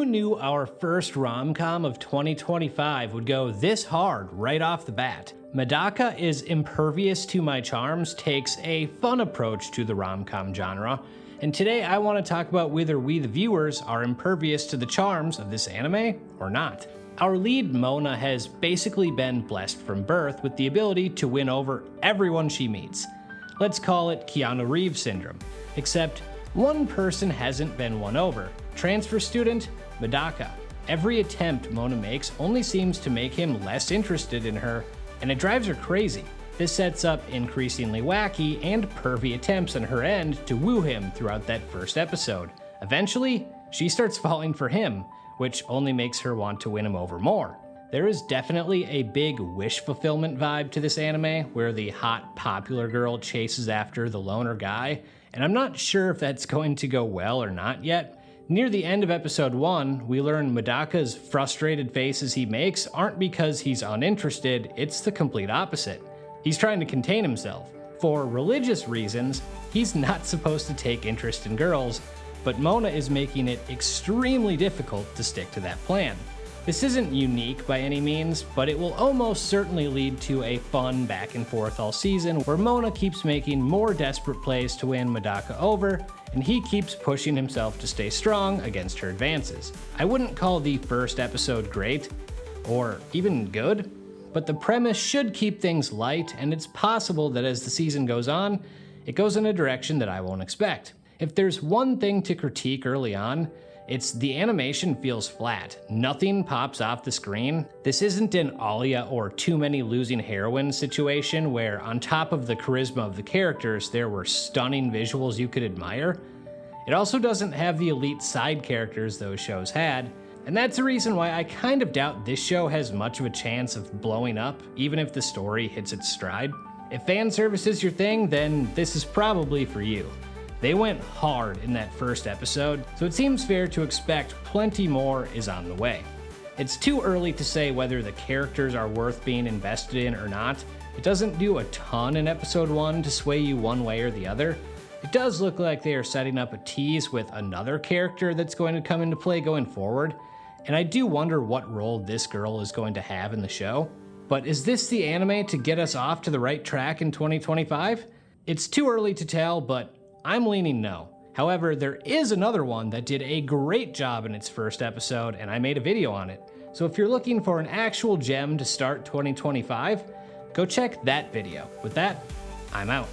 Who knew our first rom-com of 2025 would go this hard right off the bat? Medaka is Impervious to My Charms takes a fun approach to the rom-com genre, and today I want to talk about whether we the viewers are impervious to the charms of this anime or not. Our lead Mona has basically been blessed from birth with the ability to win over everyone she meets. Let's call it Keanu Reeves syndrome, except one person hasn't been won over. Transfer student, Medaka. Every attempt Mona makes only seems to make him less interested in her, and it drives her crazy. This sets up increasingly wacky and pervy attempts on her end to woo him throughout that first episode. Eventually, she starts falling for him, which only makes her want to win him over more. There is definitely a big wish fulfillment vibe to this anime, where the hot, popular girl chases after the loner guy, and I'm not sure if that's going to go well or not yet. Near the end of episode 1, we learn Medaka's frustrated faces he makes aren't because he's uninterested, it's the complete opposite. He's trying to contain himself. For religious reasons, he's not supposed to take interest in girls, but Mona is making it extremely difficult to stick to that plan. This isn't unique by any means, but it will almost certainly lead to a fun back and forth all season where Mona keeps making more desperate plays to win Medaka over, and he keeps pushing himself to stay strong against her advances. I wouldn't call the first episode great, or even good, but the premise should keep things light, and it's possible that as the season goes on, it goes in a direction that I won't expect. If there's one thing to critique early on, it's the animation feels flat. Nothing pops off the screen. This isn't an Alia or Too Many Losing Heroines situation where on top of the charisma of the characters, there were stunning visuals you could admire. It also doesn't have the elite side characters those shows had, and that's the reason why I kind of doubt this show has much of a chance of blowing up, even if the story hits its stride. If fan service is your thing, then this is probably for you. They went hard in that first episode, so it seems fair to expect plenty more is on the way. It's too early to say whether the characters are worth being invested in or not. It doesn't do a ton in episode 1 to sway you one way or the other. It does look like they are setting up a tease with another character that's going to come into play going forward, and I do wonder what role this girl is going to have in the show. But is this the anime to get us off to the right track in 2025? It's too early to tell, but I'm leaning no. However, there is another one that did a great job in its first episode, and I made a video on it. So if you're looking for an actual gem to start 2025, go check that video. With that, I'm out.